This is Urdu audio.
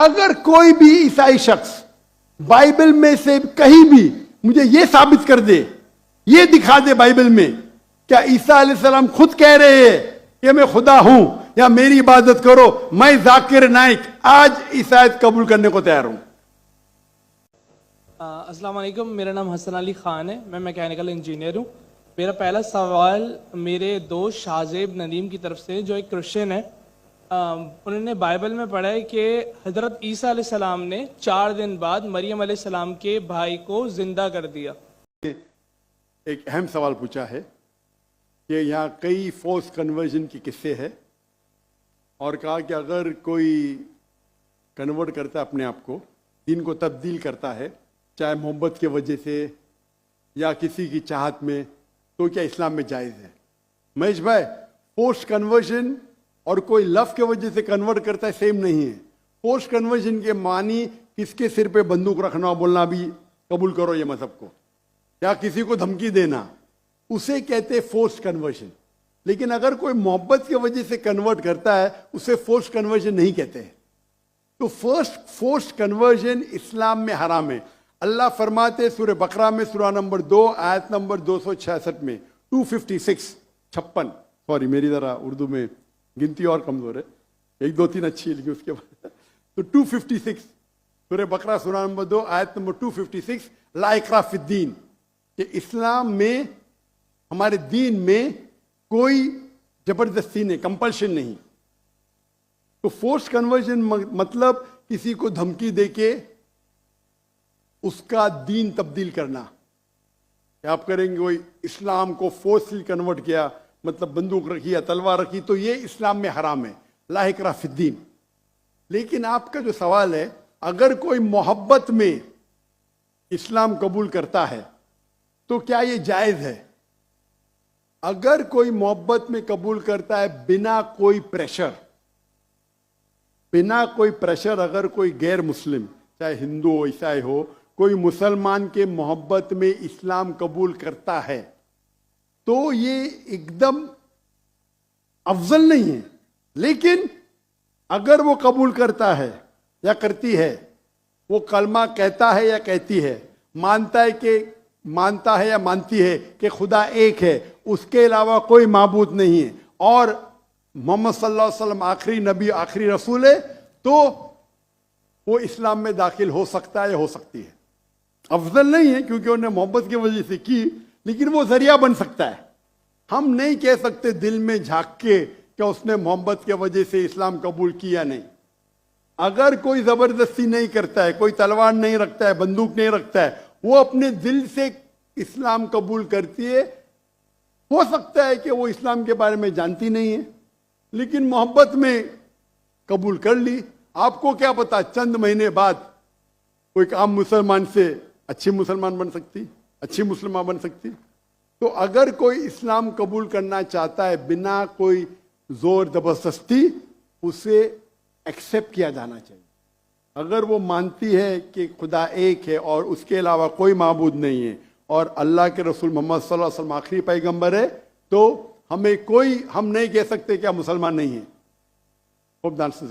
اگر کوئی بھی عیسائی شخص بائبل میں سے کہیں بھی مجھے یہ ثابت کر دے، یہ دکھا دے بائبل میں کیا عیسیٰ علیہ السلام خود کہہ رہے ہیں کہ میں خدا ہوں یا میری عبادت کرو، میں ذاکر نائک آج عیسائیت قبول کرنے کو تیار ہوں۔ السلام علیکم، میرا نام حسن علی خان ہے، میں میکینیکل انجینئر ہوں۔ میرا پہلا سوال میرے دوست شاہزیب ندیم کی طرف سے جو ایک کرسچن ہے، انہوں نے بائبل میں پڑھا ہے کہ حضرت عیسیٰ علیہ السلام نے 4 دن بعد مریم علیہ السلام کے بھائی کو زندہ کر دیا۔ ایک اہم سوال پوچھا ہے کہ یہاں کئی فورس کنورژن کی قصے ہیں، اور کہا کہ اگر کوئی کنورٹ کرتا ہے اپنے آپ کو، دین کو تبدیل کرتا ہے، چاہے محبت کی وجہ سے یا کسی کی چاہت میں، تو کیا اسلام میں جائز ہے؟ مہیش بھائی، فورس کنورژن اور کوئی لو کی وجہ سے کنورٹ کرتا ہے سیم نہیں ہے۔ فورس کنورژن کے معنی کس کے سر پہ بندوق رکھنا اور بولنا بھی قبول کرو یہ مذہب کو، یا کسی کو دھمکی دینا، اسے کہتے فورس کنورژن۔ لیکن اگر کوئی محبت کی وجہ سے کنورٹ کرتا ہے اسے فورس کنورژن نہیں کہتے ہیں۔ تو فورس کنورژن اسلام میں حرام ہے۔ اللہ فرماتے سورہ بقرہ میں سورہ نمبر 2 آیت نمبر 266 میں 256 سوری میری ذرا اردو میں گنتی اور کمزور ہے، 1 2 3 اچھی ہے لیکن اس کے بعد تو 256 سورہ بقرہ سورہ نمبر 2 آیت نمبر 256 لا اکراہ فی الدین، کہ اسلام میں ہمارے دین میں کوئی زبردستی نہیں، کمپلشن نہیں۔ تو فورس کنورژن مطلب کسی کو دھمکی دے کے اس کا دین تبدیل کرنا، کہ آپ کریں گے کوئی اسلام کو فورسلی کنورٹ کیا، مطلب بندوق رکھی یا تلوار رکھی، تو یہ اسلام میں حرام ہے، لا اکراہ فی الدین۔ لیکن آپ کا جو سوال ہے، اگر کوئی محبت میں اسلام قبول کرتا ہے تو کیا یہ جائز ہے؟ اگر کوئی محبت میں قبول کرتا ہے بنا کوئی پریشر، اگر کوئی غیر مسلم چاہے ہندو ہو عیسائی ہو، کوئی مسلمان کے محبت میں اسلام قبول کرتا ہے تو یہ ایک دم افضل نہیں ہے۔ لیکن اگر وہ قبول کرتا ہے یا کرتی ہے، وہ کلمہ کہتا ہے یا کہتی ہے، مانتا ہے یا مانتی ہے کہ خدا ایک ہے، اس کے علاوہ کوئی معبود نہیں ہے، اور محمد صلی اللہ علیہ وسلم آخری نبی آخری رسول ہے، تو وہ اسلام میں داخل ہو سکتا ہے یا ہو سکتی ہے۔ افضل نہیں ہے کیونکہ انہوں نے محبت کی وجہ سے کی، لیکن وہ ذریعہ بن سکتا ہے۔ ہم نہیں کہہ سکتے دل میں جھانک کے کہ اس نے محبت کی وجہ سے اسلام قبول کیا نہیں۔ اگر کوئی زبردستی نہیں کرتا ہے، کوئی تلوار نہیں رکھتا ہے، بندوق نہیں رکھتا ہے، وہ اپنے دل سے اسلام قبول کرتی ہے، ہو سکتا ہے کہ وہ اسلام کے بارے میں جانتی نہیں ہے لیکن محبت میں قبول کر لی۔ آپ کو کیا پتا چند مہینے بعد کوئی عام مسلمان سے اچھی مسلمان بن سکتی، اچھی مسلمان بن سکتی۔ تو اگر کوئی اسلام قبول کرنا چاہتا ہے بنا کوئی زور زبردستی، اسے ایکسیپٹ کیا جانا چاہیے۔ اگر وہ مانتی ہے کہ خدا ایک ہے اور اس کے علاوہ کوئی معبود نہیں ہے اور اللہ کے رسول محمد صلی اللہ علیہ وسلم آخری پیغمبر ہے، تو ہم نہیں کہہ سکتے کہ آپ مسلمان نہیں ہیں۔ خوب دان سے